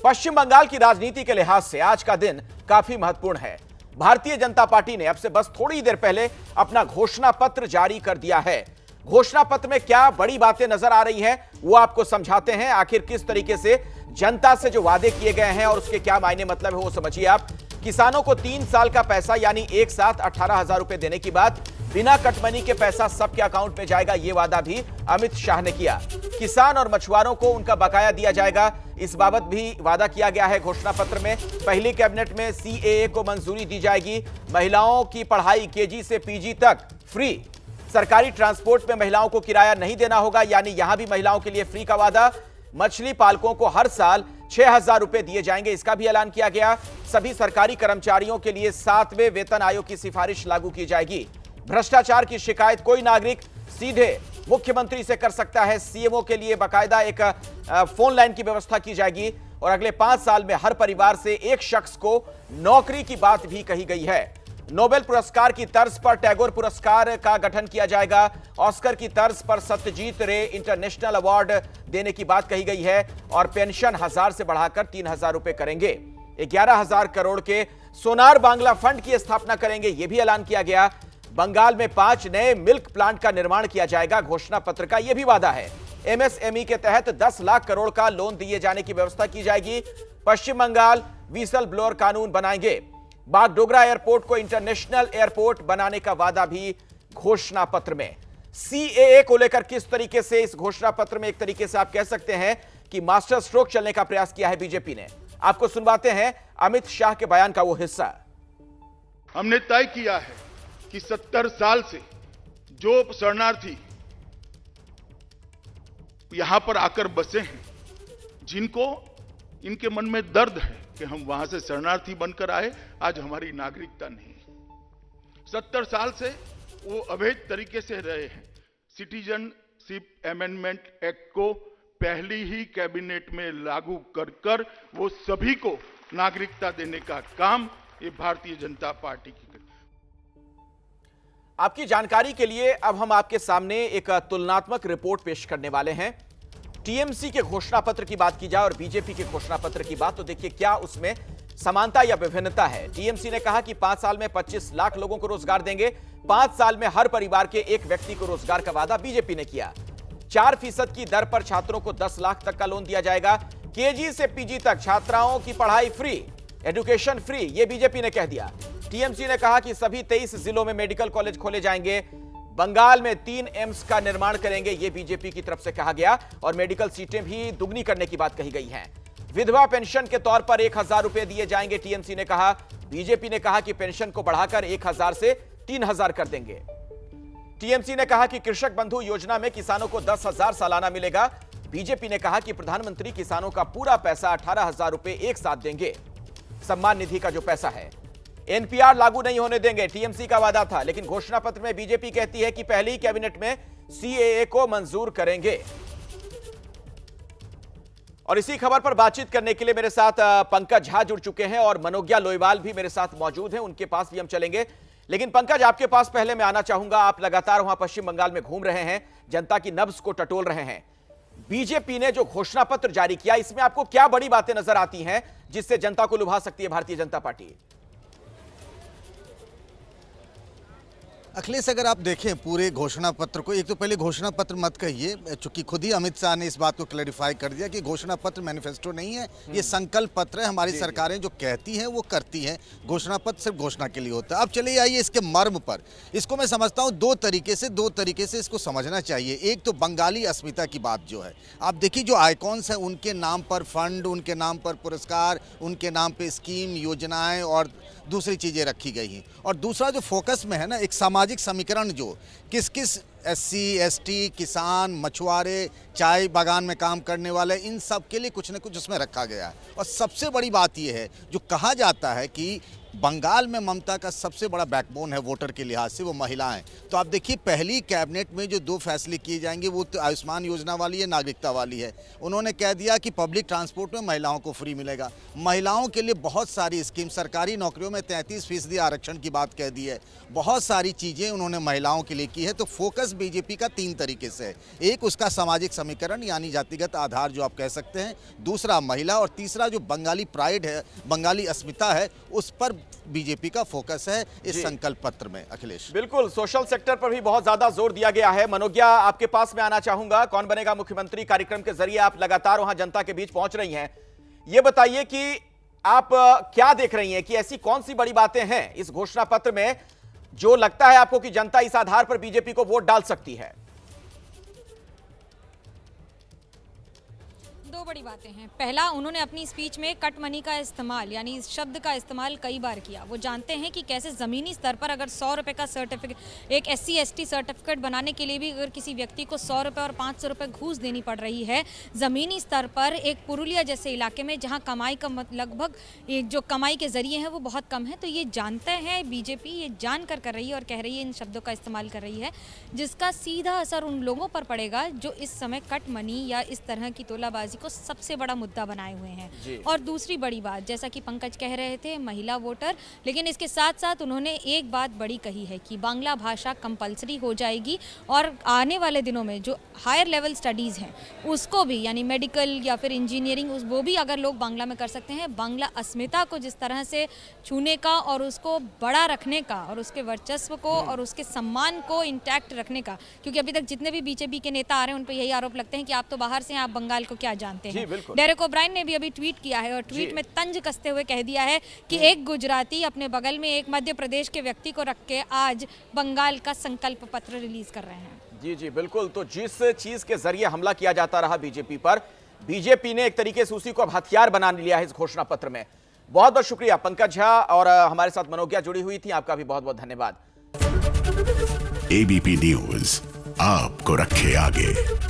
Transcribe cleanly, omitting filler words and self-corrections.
पश्चिम बंगाल की राजनीति के लिहाज से आज का दिन काफी महत्वपूर्ण है। भारतीय जनता पार्टी ने अब से बस थोड़ी देर पहले अपना घोषणा पत्र जारी कर दिया है। घोषणा पत्र में क्या बड़ी बातें नजर आ रही हैं वो आपको समझाते हैं। आखिर किस तरीके से जनता से जो वादे किए गए हैं और उसके क्या मायने मतलब है वो समझिए आप। किसानों को 3 साल का पैसा यानी एक साथ 18,000 रुपए देने की बात, बिना कटमनी के पैसा सबके अकाउंट में जाएगा, ये वादा भी अमित शाह ने किया। किसान और मछुआरों को उनका बकाया दिया जाएगा, इस बाबत भी वादा किया गया है घोषणा पत्र में। पहली कैबिनेट में सीएए को मंजूरी दी जाएगी। महिलाओं की पढ़ाई केजी से पीजी तक फ्री। सरकारी ट्रांसपोर्ट में महिलाओं को किराया नहीं देना होगा, यानी यहां भी महिलाओं के लिए फ्री का वादा। मछली पालकों को हर साल 6,000 रुपए दिए जाएंगे, इसका भी ऐलान किया गया। सभी सरकारी कर्मचारियों के लिए 7वें वेतन आयोग की सिफारिश लागू की जाएगी। भ्रष्टाचार की शिकायत कोई नागरिक सीधे मुख्यमंत्री से कर सकता है। सीएमओ के लिए बाकायदा एक फोन लाइन की व्यवस्था की जाएगी और अगले 5 साल में हर परिवार से एक शख्स को नौकरी की बात भी कही गई है। नोबेल पुरस्कार की तर्ज पर टैगोर पुरस्कार का गठन किया जाएगा। ऑस्कर की तर्ज पर सत्यजीत रे इंटरनेशनल अवार्ड देने की बात कही गई है और पेंशन 1000 से बढ़ाकर 3,000 रुपए करेंगे। 11,000 करोड़ के सोनार बांग्ला फंड की स्थापना करेंगे, यह भी ऐलान किया गया। बंगाल में 5 नए मिल्क प्लांट का निर्माण किया जाएगा, घोषणा पत्र का यह भी वादा है। एमएसएमई के तहत 10 लाख करोड़ का लोन दिए जाने की व्यवस्था की जाएगी। पश्चिम बंगाल व्हिसल ब्लोअर कानून बनाएंगे। बागडोगरा एयरपोर्ट को इंटरनेशनल एयरपोर्ट बनाने का वादा भी घोषणा पत्र में। सीएए को लेकर किस तरीके से इस घोषणा पत्र में एक तरीके से आप कह सकते हैं कि मास्टर स्ट्रोक चलने का प्रयास किया है बीजेपी ने। आपको सुनवाते हैं अमित शाह के बयान का वो हिस्सा। हमने तय किया है कि 70 साल से जो शरणार्थी यहां पर आकर बसे हैं, जिनको इनके मन में दर्द है कि हम वहां से शरणार्थी बनकर आए, आज हमारी नागरिकता नहीं। 70 साल से वो अवैध तरीके से रहे हैं। सिटीजनशिप अमेंडमेंट एक्ट को पहली ही कैबिनेट में लागू कर वो सभी को नागरिकता देने का काम ये भारतीय जनता पार्टी की। आपकी जानकारी के लिए अब हम आपके सामने एक तुलनात्मक रिपोर्ट पेश करने वाले हैं। टीएमसी के घोषणा पत्र की बात की जाए और बीजेपी के घोषणा पत्र की बात, तो देखिए क्या उसमें समानता या विभिन्नता है। टीएमसी ने कहा कि 5 साल में 25 लाख लोगों को रोजगार देंगे। 5 साल में हर परिवार के एक व्यक्ति को रोजगार का वादा बीजेपी ने किया। 4% की दर पर छात्रों को 10 लाख तक का लोन दिया जाएगा। केजी से पीजी तक छात्राओं की पढ़ाई फ्री, एजुकेशन फ्री, यह बीजेपी ने कह दिया। टीएमसी ने कहा कि सभी 23 जिलों में मेडिकल कॉलेज खोले जाएंगे। बंगाल में 3 एम्स का निर्माण करेंगे, यह बीजेपी की तरफ से कहा गया और मेडिकल सीटें भी दुगनी करने की बात कही गई है। विधवा पेंशन के तौर पर 1,000 रुपए दिए जाएंगे, टीएमसी ने कहा। बीजेपी ने कहा कि पेंशन को बढ़ाकर 1,000 से 3,000 कर देंगे। टीएमसी ने कहा कि कृषक बंधु योजना में किसानों को 10,000 सालाना मिलेगा। बीजेपी ने कहा कि प्रधानमंत्री किसानों का पूरा पैसा 18,000 रुपए एक साथ देंगे। सम्मान निधि का जो पैसा है, एनपीआर लागू नहीं होने देंगे, टीएमसी का वादा था, लेकिन घोषणा पत्र में बीजेपी कहती है कि पहली कैबिनेट में सीएए को मंजूर करेंगे। और इसी खबर पर बातचीत करने के लिए मेरे साथ पंकज झा जुड़ चुके हैं और मनोज्ञा लोईवाल भी मेरे साथ मौजूद हैं, उनके पास भी हम चलेंगे। लेकिन पंकज, आपके पास पहले मैं आना चाहूंगा। आप लगातार वहां पश्चिम बंगाल में घूम रहे हैं, जनता की नब्ज को टटोल रहे हैं। बीजेपी ने जो घोषणा पत्र जारी किया, इसमें आपको क्या बड़ी बातें नजर आती हैं जिससे जनता को लुभा सकती है भारतीय जनता पार्टी? अखिलेश, अगर आप देखें पूरे घोषणा पत्र को, एक तो पहले घोषणा पत्र मत कहिए, चूंकि खुद ही अमित शाह ने इस बात को क्लैरिफाई कर दिया कि घोषणा पत्र मैनिफेस्टो नहीं है, ये संकल्प पत्र है। हमारी सरकारें जो कहती हैं वो करती हैं, घोषणा पत्र सिर्फ घोषणा के लिए होता है। अब चलिए आइए इसके मर्म पर। इसको मैं समझता हूँ दो तरीके से इसको समझना चाहिए। एक तो बंगाली अस्मिता की बात जो है, आप देखिए जो आइकॉन्स हैं उनके नाम पर फंड, उनके नाम पर पुरस्कार, उनके नाम पर स्कीम, योजनाएं और दूसरी चीज़ें रखी गई हैं। और दूसरा जो फोकस में है ना, एक सामाजिक समीकरण, जो किस किस एससी, एसटी, किसान, मछुआरे, चाय बागान में काम करने वाले, इन सब के लिए कुछ न कुछ उसमें रखा गया है। और सबसे बड़ी बात यह है, जो कहा जाता है कि बंगाल में ममता का सबसे बड़ा बैकबोन है वोटर के लिहाज से, वो महिलाएं। तो आप देखिए पहली कैबिनेट में जो 2 फैसले किए जाएंगे वो तो आयुष्मान योजना वाली है, नागरिकता वाली है। उन्होंने कह दिया कि पब्लिक ट्रांसपोर्ट में महिलाओं को फ्री मिलेगा। महिलाओं के लिए बहुत सारी स्कीम, सरकारी नौकरियों में 33% आरक्षण की बात कह दी है। बहुत सारी चीज़ें उन्होंने महिलाओं के लिए की है। तो फोकस बीजेपी का 3 तरीके से है। एक उसका सामाजिक समीकरण यानी जातिगत आधार जो आप कह सकते हैं, दूसरा महिला, और तीसरा जो बंगाली प्राइड है, बंगाली अस्मिता है, उस पर बीजेपी का फोकस है इस संकल्प पत्र में। अखिलेश, बिल्कुल, सोशल सेक्टर पर भी बहुत ज्यादा जोर दिया गया है। मनोज्ञा, आपके पास में आना चाहूंगा। कौन बनेगा मुख्यमंत्री कार्यक्रम के जरिए आप लगातार वहां जनता के बीच पहुंच रही हैं। यह बताइए कि आप क्या देख रही हैं कि ऐसी कौन सी बड़ी बातें हैं इस घोषणा पत्र में जो लगता है आपको कि जनता इस आधार पर बीजेपी को वोट डाल सकती है? 2 बड़ी बातें हैं। पहला, उन्होंने अपनी स्पीच में कट मनी का इस्तेमाल यानी इस शब्द का इस्तेमाल कई बार किया। वो जानते हैं कि कैसे ज़मीनी स्तर पर अगर 100 रुपये का सर्टिफिकेट, एक SC ST सर्टिफिकेट बनाने के लिए भी अगर किसी व्यक्ति को 100 रुपये और 500 रुपये घूस देनी पड़ रही है ज़मीनी स्तर पर, एक पुरुलिया जैसे इलाके में जहाँ कमाई का लगभग जो कमाई के ज़रिए हैं वो बहुत कम है। तो ये जानते हैं बीजेपी, ये जान कर रही है और कह रही है, इन शब्दों का इस्तेमाल कर रही है, जिसका सीधा असर उन लोगों पर पड़ेगा जो इस समय कट मनी या इस तरह की तोलाबाजी को सबसे बड़ा मुद्दा बनाए हुए हैं। और दूसरी बड़ी बात, जैसा कि पंकज कह रहे थे, महिला वोटर, लेकिन इसके साथ साथ उन्होंने एक बात बड़ी कही है कि बांग्ला भाषा कंपलसरी हो जाएगी और आने वाले दिनों में जो हायर लेवल स्टडीज़ हैं उसको भी, यानी मेडिकल या फिर इंजीनियरिंग, वो भी अगर लोग बांग्ला में कर सकते हैं। बांग्ला अस्मिता को जिस तरह से छूने का और उसको बड़ा रखने का और उसके वर्चस्व को और उसके सम्मान को इंटैक्ट रखने का, क्योंकि अभी तक जितने भी बीजेपी के नेता आ रहे हैं उन पर यही आरोप लगते हैं कि आप तो बाहर से हैं, आप बंगाल को क्या जानते हैं। डेरेक ओब्रायन ने भी अभी ट्वीट किया है और ट्वीट में तंज कसते हुए कह दिया है कि एक गुजराती अपने बगल में एक मध्य प्रदेश के व्यक्ति को रख के आज बंगाल का संकल्प पत्र रिलीज कर रहे हैं। जी बिल्कुल। तो जिस चीज के जरिए हमला किया जाता रहा बीजेपी पर, बीजेपी ने एक तरीके से उसी को अब हथियार बना लिया है इस घोषणा पत्र में। बहुत बहुत शुक्रिया पंकज झा, और हमारे साथ मनोज्ञा जुड़ी हुई थी, आपका भी बहुत बहुत धन्यवाद। ABP न्यूज आपको रखे आगे।